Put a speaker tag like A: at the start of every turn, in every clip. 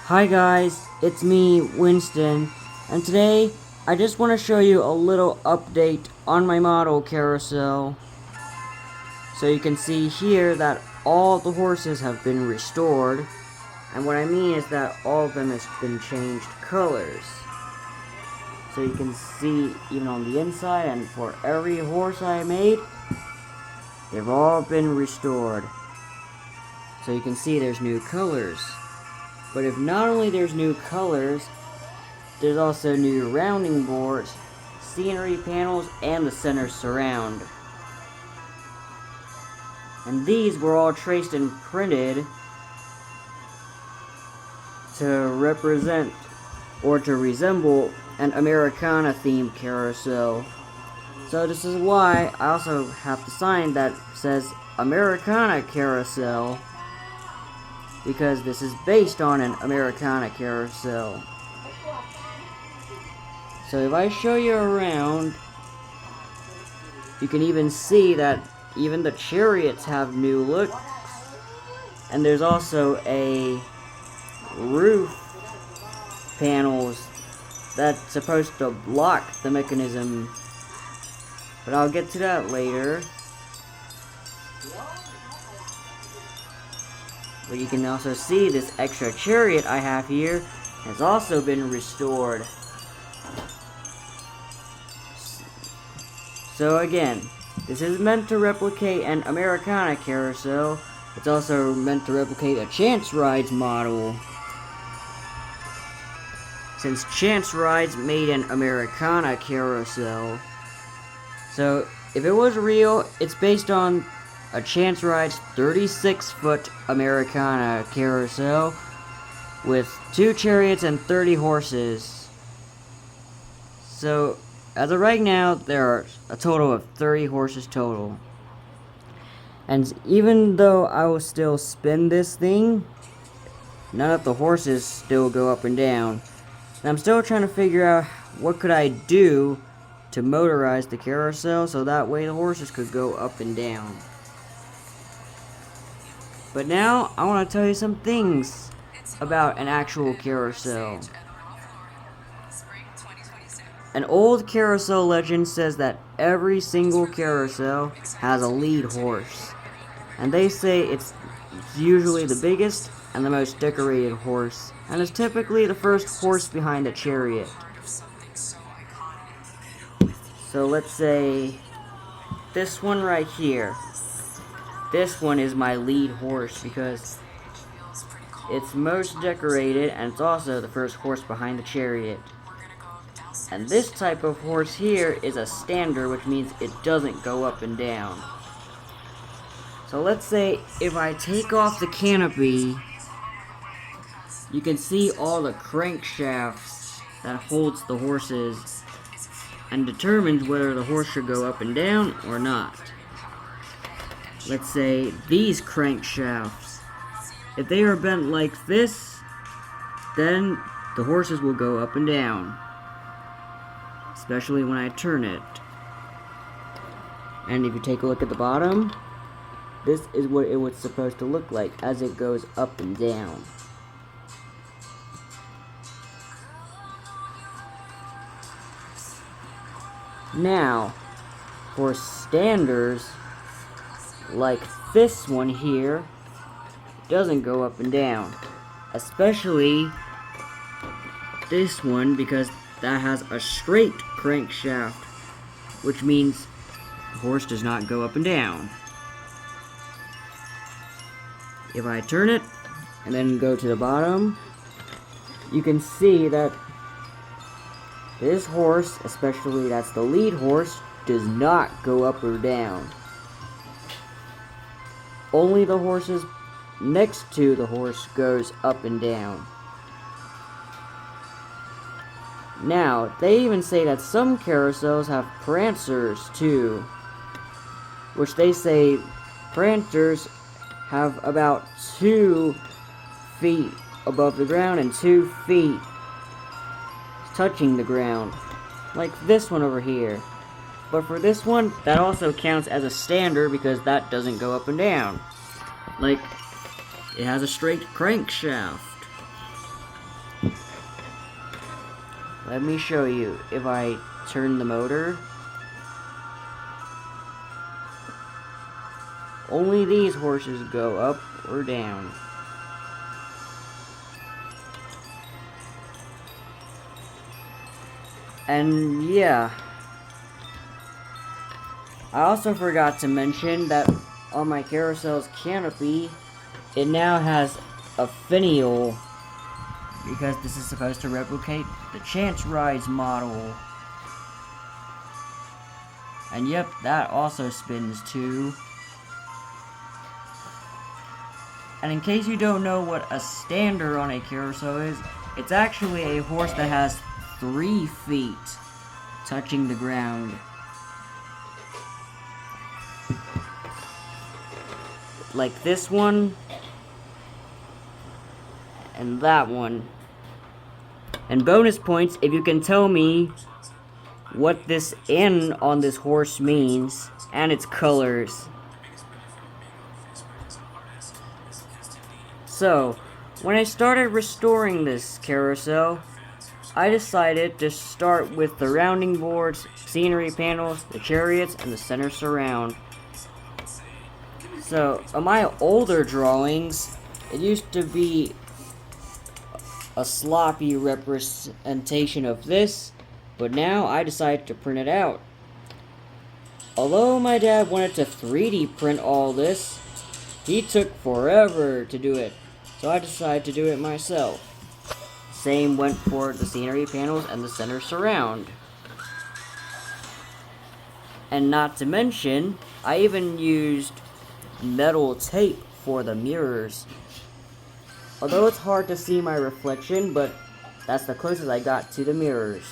A: Hi guys, it's me, Winston, and today I just want to show you a little update on my model carousel. So you can see here that all the horses have been restored, and what I mean is that all of them have been changed colors. So you can see even on the inside, and for every horse I made, they've all been restored. So you can see there's new colors. But if not only there's new colors, there's also new rounding boards, scenery panels, and the center surround. And these were all traced and printed to represent or to resemble an Americana themed carousel. So this is why I also have the sign that says Americana Carousel, because this is based on an Americana carousel. So if I show you around, you can even see that even the chariots have new looks. And there's also a roof panels that's supposed to block the mechanism. But I'll get to that later. But you can also see this extra chariot I have here has also been restored. So again, this is meant to replicate an Americana carousel. It's also meant to replicate a Chance Rides model, since Chance Rides made an Americana carousel. So if it was real, it's based on a Chance Rides 36-foot Americana carousel with 2 chariots and 30 horses. So as of right now, there are a total of 30 horses total. And even though I will still spin this thing, none of the horses still go up and down. And I'm still trying to figure out what could I do to motorize the carousel so that way the horses could go up and down. But now I want to tell you some things about an actual carousel. An old carousel legend says that every single carousel has a lead horse. And they say it's usually the biggest and the most decorated horse, and is typically the first horse behind a chariot. So let's say this one right here. This one is my lead horse because it's most decorated and it's also the first horse behind the chariot. And this type of horse here is a stander, which means it doesn't go up and down. So let's say if I take off the canopy, you can see all the crankshafts that holds the horses and determines whether the horse should go up and down or not. Let's say these crankshafts, if they are bent like this, then the horses will go up and down, especially when I turn it. And if you take a look at the bottom, this is what it was supposed to look like as it goes up and down. Now, for standers, like this one here, doesn't go up and down. Especially this one, because that has a straight crankshaft, which means the horse does not go up and down. If I turn it and then go to the bottom, you can see that this horse, especially that's the lead horse, does not go up or down. Only the horses next to the horse goes up and down. Now, they even say that some carousels have prancers too, which they say prancers have about 2 feet above the ground and 2 feet touching the ground, like this one over here. But for this one, that also counts as a stander because that doesn't go up and down. Like, it has a straight crankshaft. Let me show you. If I turn the motor, only these horses go up or down. And yeah, I also forgot to mention that on my Carousel's canopy, it now has a finial, because this is supposed to replicate the Chance Rides model. And yep, that also spins too. And in case you don't know what a stander on a carousel is, it's actually a horse that has 3 feet touching the ground. Like this one, and that one. And bonus points if you can tell me what this N on this horse means, and its colors. So, when I started restoring this carousel, I decided to start with the rounding boards, scenery panels, the chariots, and the center surround. So, on my older drawings, it used to be a sloppy representation of this, but now I decided to print it out. Although my dad wanted to 3D print all this, he took forever to do it, so I decided to do it myself. Same went for the scenery panels and the center surround. And not to mention, I even used metal tape for the mirrors. Although it's hard to see my reflection, but that's the closest I got to the mirrors.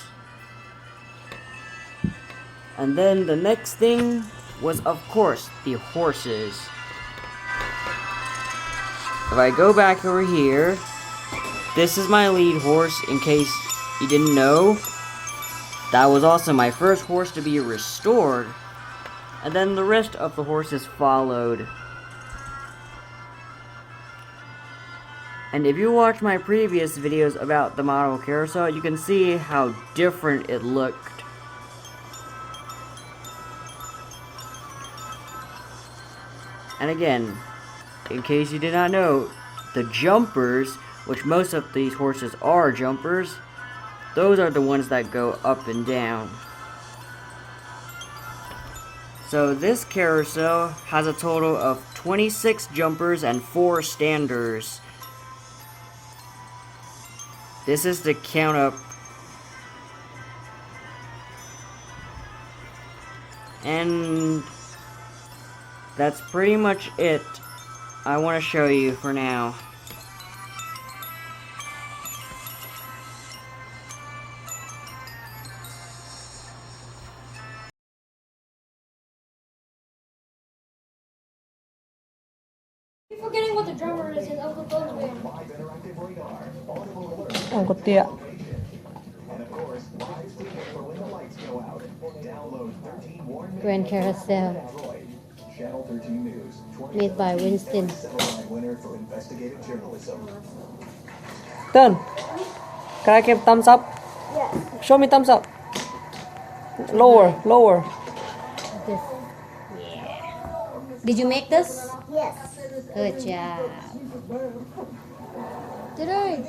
A: And then the next thing was, of course, the horses. If I go back over here, this is my lead horse, in case you didn't know. That was also my first horse to be restored. And then the rest of the horses followed. And if you watch my previous videos about the model carousel, you can see how different it looked. And again, in case you did not know, the jumpers, which most of these horses are jumpers, those are the ones that go up and down. So this carousel has a total of 26 jumpers and 4 standers. This is the count up. And that's pretty much it I want to show you for now.
B: You're forgetting what the drummer is in Uncle Phil's band.
C: Uncle Tia.
B: Grand Carousel. Made by Winston.
C: Turn. Can I give thumbs up?
B: Yes.
C: Show me thumbs up. Lower, lower.
B: This. Yeah. Did you make this? Yes. Good job. Did I?